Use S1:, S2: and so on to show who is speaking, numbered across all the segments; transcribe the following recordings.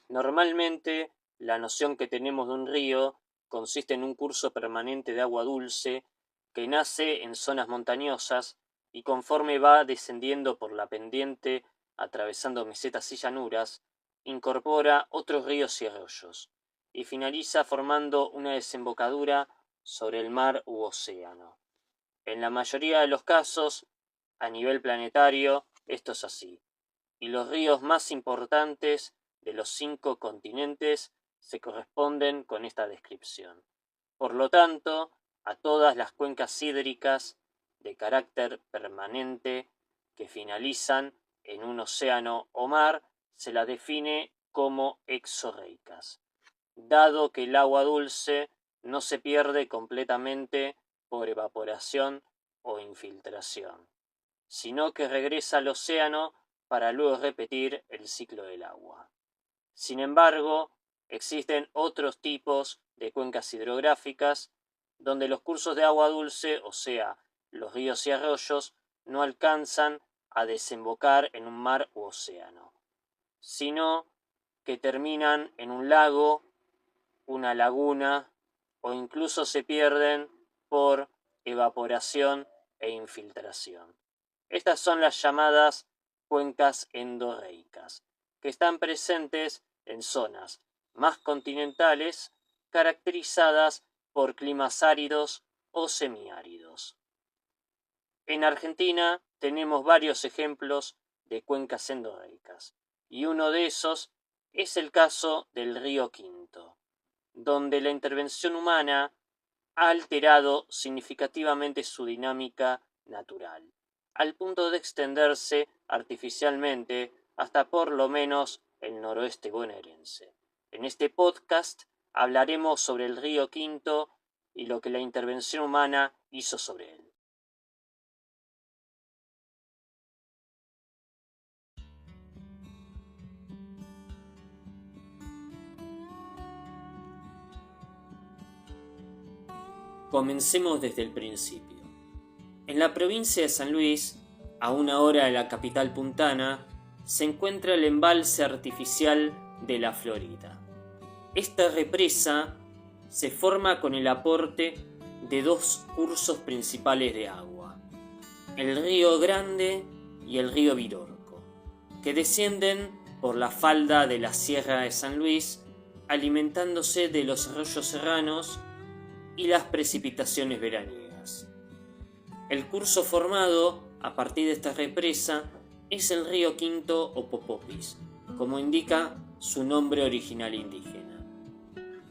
S1: Normalmente, la noción que tenemos de un río consiste en un curso permanente de agua dulce que nace en zonas montañosas y conforme va descendiendo por la pendiente, atravesando mesetas y llanuras, incorpora otros ríos y arroyos, y finaliza formando una desembocadura sobre el mar u océano. En la mayoría de los casos, a nivel planetario, esto es así, y los ríos más importantes de los 5 continentes se corresponden con esta descripción. Por lo tanto, a todas las cuencas hídricas de carácter permanente que finalizan en un océano o mar se las define como exorreicas, dado que el agua dulce no se pierde completamente por evaporación o infiltración, sino que regresa al océano para luego repetir el ciclo del agua. Sin embargo, existen otros tipos de cuencas hidrográficas donde los cursos de agua dulce, o sea, los ríos y arroyos, no alcanzan a desembocar en un mar u océano, sino que terminan en un lago, una laguna o incluso se pierden por evaporación e infiltración. Estas son las llamadas cuencas endorreicas, que están presentes en zonas más continentales caracterizadas por climas áridos o semiáridos. En Argentina tenemos varios ejemplos de cuencas endorreicas, y uno de esos es el caso del río Quinto, donde la intervención humana ha alterado significativamente su dinámica natural, al punto de extenderse artificialmente hasta por lo menos el noroeste bonaerense. En este podcast hablaremos sobre el río Quinto y lo que la intervención humana hizo sobre él. Comencemos desde el principio. En la provincia de San Luis, a 1 hora de la capital puntana, se encuentra el embalse artificial de La Florida. Esta represa se forma con el aporte de 2 cursos principales de agua, el río Grande y el río Virorco, que descienden por la falda de la Sierra de San Luis, alimentándose de los arroyos serranos y las precipitaciones veraniegas. El curso formado a partir de esta represa es el río Quinto o Popopis, como indica su nombre original indígena.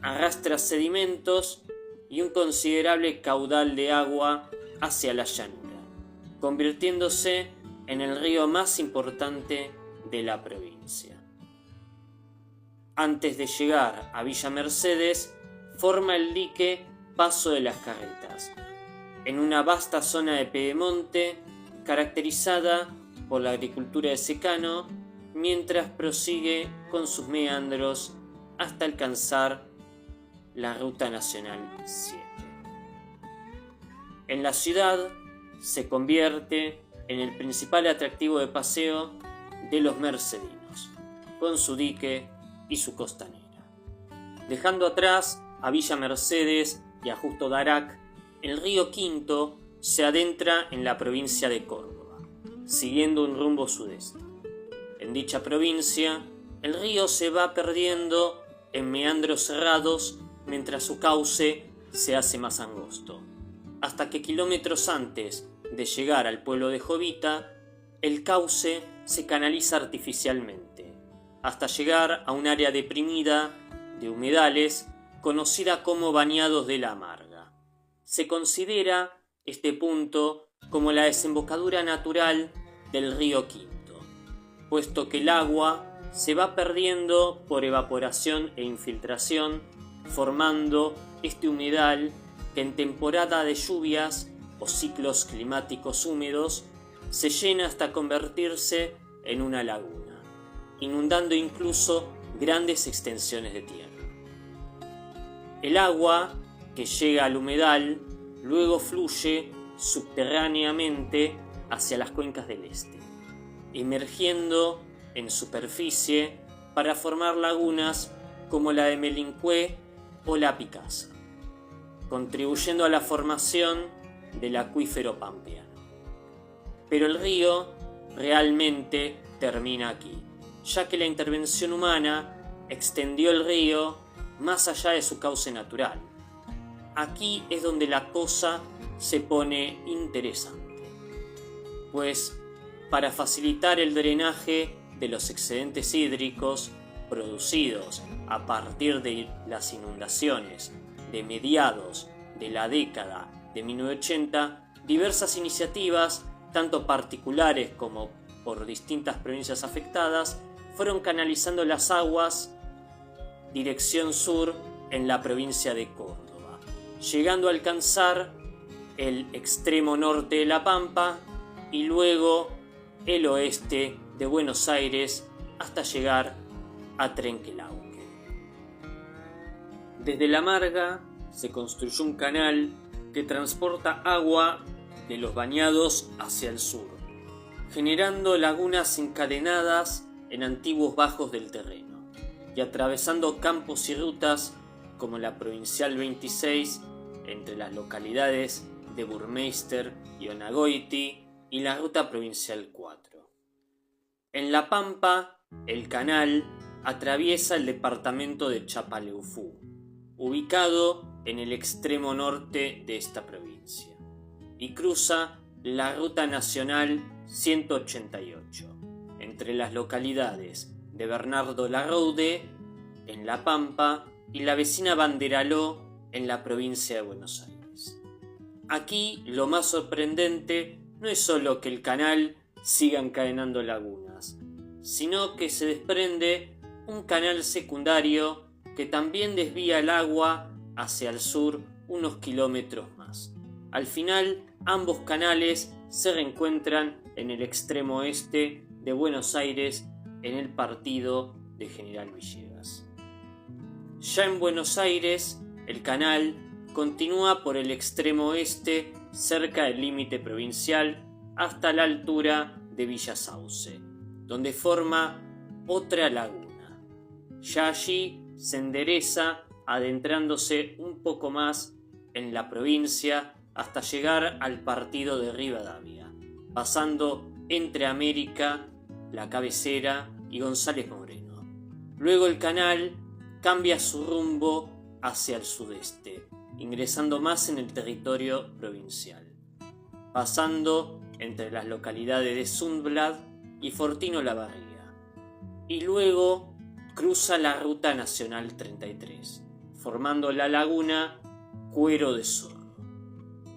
S1: Arrastra sedimentos y un considerable caudal de agua hacia la llanura, convirtiéndose en el río más importante de la provincia. Antes de llegar a Villa Mercedes, forma el dique Paso de las Carretas, en una vasta zona de pedemonte caracterizada por la agricultura de secano, mientras prosigue con sus meandros hasta alcanzar la Ruta Nacional 7. En la ciudad se convierte en el principal atractivo de paseo de los mercedinos, con su dique y su costanera. Dejando atrás a Villa Mercedes y a Justo Darac, el río Quinto se adentra en la provincia de Córdoba, siguiendo un rumbo sudeste. En dicha provincia, el río se va perdiendo en meandros cerrados mientras su cauce se hace más angosto, hasta que kilómetros antes de llegar al pueblo de Jovita, el cauce se canaliza artificialmente, hasta llegar a un área deprimida de humedales conocida como Bañados de la Amarga. Se considera este punto como la desembocadura natural del río Quinto, puesto que el agua se va perdiendo por evaporación e infiltración, formando este humedal que en temporada de lluvias o ciclos climáticos húmedos se llena hasta convertirse en una laguna, inundando incluso grandes extensiones de tierra. El agua que llega al humedal luego fluye subterráneamente hacia las cuencas del este, emergiendo en superficie para formar lagunas como la de Melincué o la Picasa, contribuyendo a la formación del acuífero pampeano. Pero el río realmente termina aquí, ya que la intervención humana extendió el río más allá de su cauce natural. Aquí es donde la cosa se pone interesante, pues para facilitar el drenaje de los excedentes hídricos producidos a partir de las inundaciones de mediados de la década de 1980, diversas iniciativas, tanto particulares como por distintas provincias afectadas, fueron canalizando las aguas dirección sur en la provincia de Córdoba, llegando a alcanzar el extremo norte de La Pampa y luego el oeste de Buenos Aires hasta llegar a Trenquelauquen. Desde La Marga se construyó un canal que transporta agua de los bañados hacia el sur, generando lagunas encadenadas en antiguos bajos del terreno y atravesando campos y rutas como la Provincial 26 entre las localidades de Burmeister y Onagoiti y la Ruta Provincial 4. En La Pampa, el canal atraviesa el departamento de Chapaleufú, ubicado en el extremo norte de esta provincia, y cruza la Ruta Nacional 188, entre las localidades de Bernardo Larroude, en La Pampa, y la vecina Banderaló, en la provincia de Buenos Aires. Aquí lo más sorprendente no es solo que el canal siga encadenando lagunas, sino que se desprende un canal secundario que también desvía el agua hacia el sur unos kilómetros más. Al final, ambos canales se reencuentran en el extremo oeste de Buenos Aires, en el partido de General Villegas. Ya en Buenos Aires, el canal continúa por el extremo oeste cerca del límite provincial hasta la altura de Villa Sauce, donde forma otra laguna. Ya allí se endereza adentrándose un poco más en la provincia hasta llegar al partido de Rivadavia, pasando entre América, La Cabecera y González Moreno. Luego el canal cambia su rumbo hacia el sudeste, ingresando más en el territorio provincial, pasando entre las localidades de Sundblad y Fortino Lavarría, y luego cruza la Ruta Nacional 33, formando la laguna Cuero de Zorro.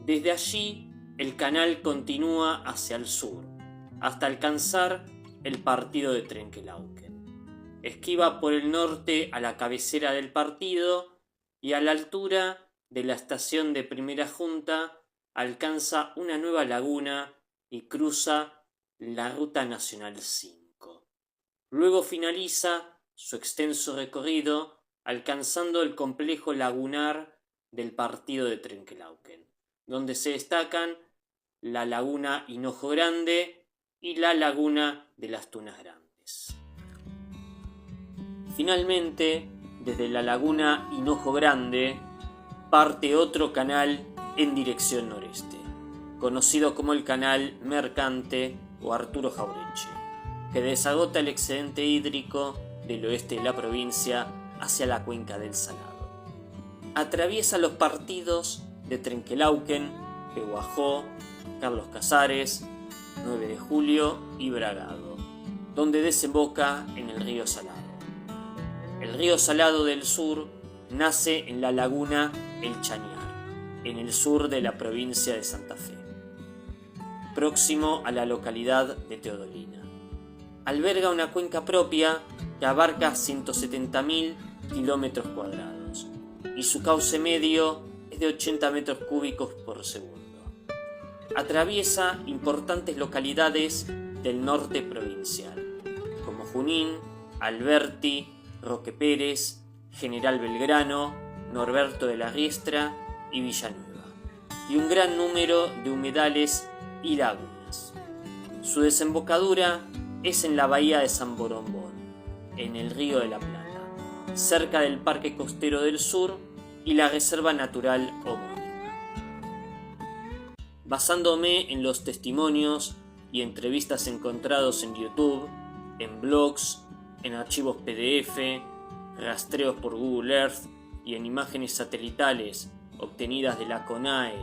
S1: Desde allí, el canal continúa hacia el sur, hasta alcanzar el partido de Trenquelauquen. Esquiva por el norte a la cabecera del partido y a la altura de la estación de Primera Junta alcanza una nueva laguna y cruza la Ruta Nacional 5. Luego finaliza su extenso recorrido alcanzando el complejo lagunar del partido de Trenquelauquen, donde se destacan la laguna Hinojo Grande y la laguna de las Tunas Grandes. Finalmente, desde la laguna Hinojo Grande parte otro canal en dirección noreste, conocido como el Canal Mercante o Arturo Jaureche, que desagota el excedente hídrico del oeste de la provincia hacia la cuenca del Salado. Atraviesa los partidos de Trenquelauquen, Pehuajó, Carlos Casares, 9 de Julio y Bragado, donde desemboca en el río Salado. El río Salado del sur nace en la laguna El Chañar, en el sur de la provincia de Santa Fe, próximo a la localidad de Teodolina. Alberga una cuenca propia que abarca 170.000 kilómetros cuadrados y su cauce medio es de 80 metros cúbicos por segundo. Atraviesa importantes localidades del norte provincial, como Junín, Alberti, Roque Pérez, General Belgrano, Norberto de la Riestra y Villanueva, y un gran número de humedales y lagunas. Su desembocadura es en la bahía de San Borombón, en el Río de la Plata, cerca del Parque Costero del Sur y la Reserva Natural homónima. Basándome en los testimonios y entrevistas encontrados en YouTube, en blogs, en archivos PDF, rastreos por Google Earth y en imágenes satelitales obtenidas de la CONAE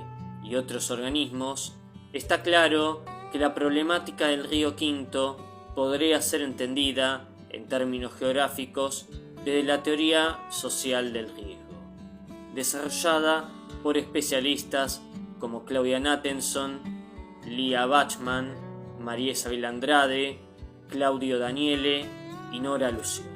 S1: y otros organismos, está claro que la problemática del río Quinto podría ser entendida, en términos geográficos, desde la teoría social del riesgo, desarrollada por especialistas como Claudia Nathanson, Lía Bachmann, María Isabel Andrade, Claudio Daniele y Nora Lucioni.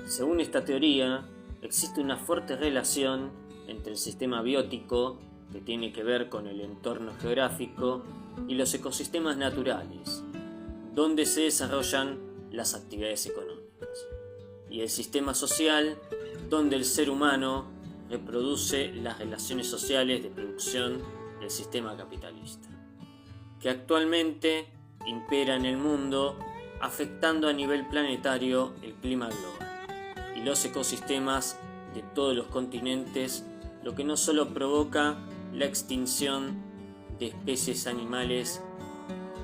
S1: Según esta teoría, existe una fuerte relación entre el sistema biótico, que tiene que ver con el entorno geográfico, y los ecosistemas naturales, donde se desarrollan las actividades económicas, y el sistema social, donde el ser humano reproduce las relaciones sociales de producción del sistema capitalista, que actualmente impera en el mundo, afectando a nivel planetario el clima global y los ecosistemas de todos los continentes, lo que no solo provoca la extinción de especies animales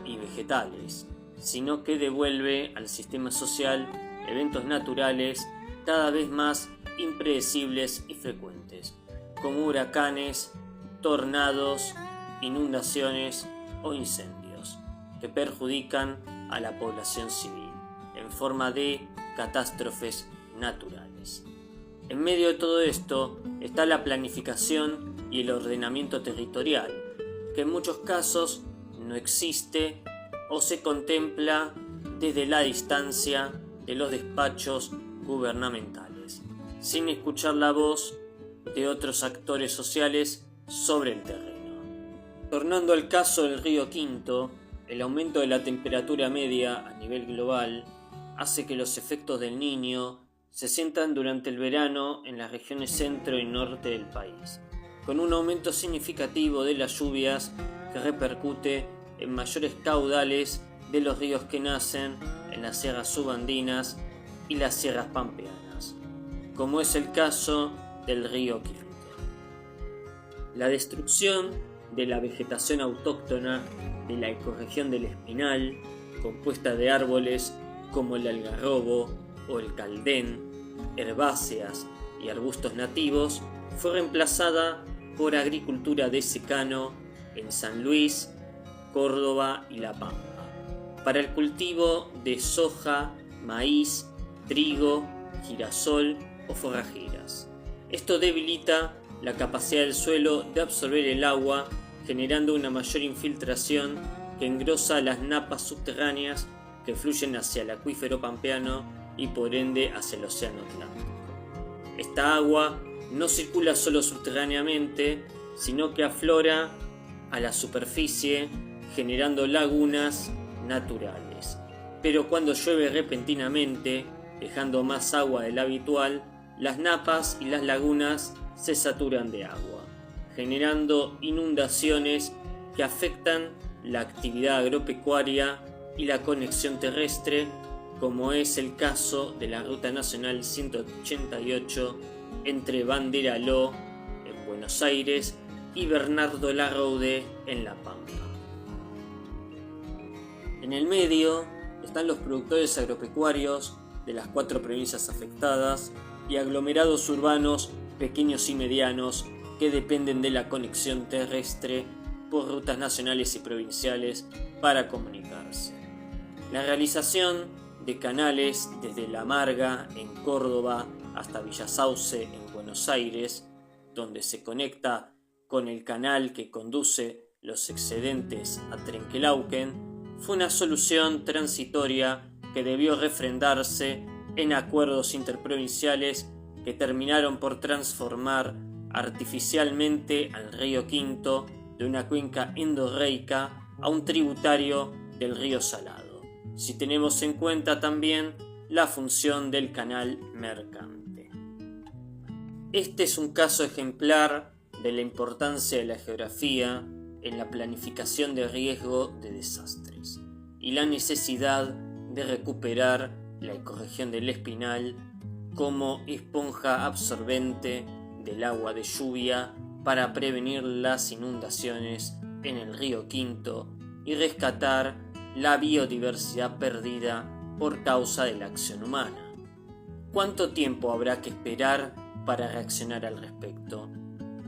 S1: y vegetales, sino que devuelve al sistema social eventos naturales cada vez más impredecibles y frecuentes, como huracanes, tornados, inundaciones o incendios, que perjudican a la población civil en forma de catástrofes naturales. En medio de todo esto está la planificación y el ordenamiento territorial, que en muchos casos no existe o se contempla desde la distancia de los despachos gubernamentales, sin escuchar la voz de otros actores sociales sobre el terreno. Tornando al caso del río Quinto, el aumento de la temperatura media a nivel global hace que los efectos del Niño se sientan durante el verano en las regiones centro y norte del país, con un aumento significativo de las lluvias que repercute en mayores caudales de los ríos que nacen en las sierras subandinas y las sierras pampeanas, como es el caso del río Quinto. La destrucción de la vegetación autóctona de la ecorregión del Espinal, compuesta de árboles como el algarrobo o el caldén, herbáceas y arbustos nativos, fue reemplazada por agricultura de secano en San Luis, Córdoba y La Pampa, para el cultivo de soja, maíz, trigo, girasol o forrajeras. Esto debilita la capacidad del suelo de absorber el agua, generando una mayor infiltración que engrosa las napas subterráneas que fluyen hacia el acuífero pampeano y por ende hacia el océano Atlántico. Esta agua no circula solo subterráneamente, sino que aflora a la superficie generando lagunas naturales. Pero cuando llueve repentinamente, dejando más agua del habitual, las napas y las lagunas se saturan de agua, generando inundaciones que afectan la actividad agropecuaria y la conexión terrestre, como es el caso de la Ruta Nacional 188 entre Banderaló, en Buenos Aires, y Bernardo Larroude, en La Pampa. En el medio están los productores agropecuarios de las 4 provincias afectadas y aglomerados urbanos pequeños y medianos que dependen de la conexión terrestre por rutas nacionales y provinciales para comunicarse. La realización de canales desde La Marga en Córdoba hasta Villa Sauce en Buenos Aires, donde se conecta con el canal que conduce los excedentes a Trenquelauquen, fue una solución transitoria que debió refrendarse en acuerdos interprovinciales que terminaron por transformar artificialmente al río Quinto de una cuenca endorreica a un tributario del río Salado, si tenemos en cuenta también la función del canal mercante. Este es un caso ejemplar de la importancia de la geografía en la planificación de riesgo de desastres y la necesidad de recuperar la ecorregión del Espinal como esponja absorbente del agua de lluvia para prevenir las inundaciones en el río Quinto y rescatar la biodiversidad perdida por causa de la acción humana. ¿Cuánto tiempo habrá que esperar para reaccionar al respecto?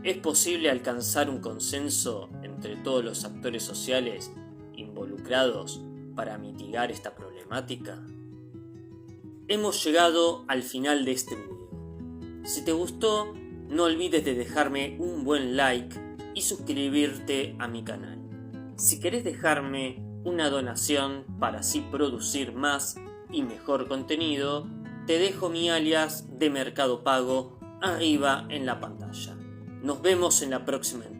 S1: ¿Es posible alcanzar un consenso entre todos los actores sociales involucrados para mitigar esta problemática? Hemos llegado al final de este video. Si te gustó, no olvides de dejarme un buen like y suscribirte a mi canal. Si querés dejarme una donación para así producir más y mejor contenido, te dejo mi alias de Mercado Pago arriba en la pantalla. Nos vemos en la próxima entrega.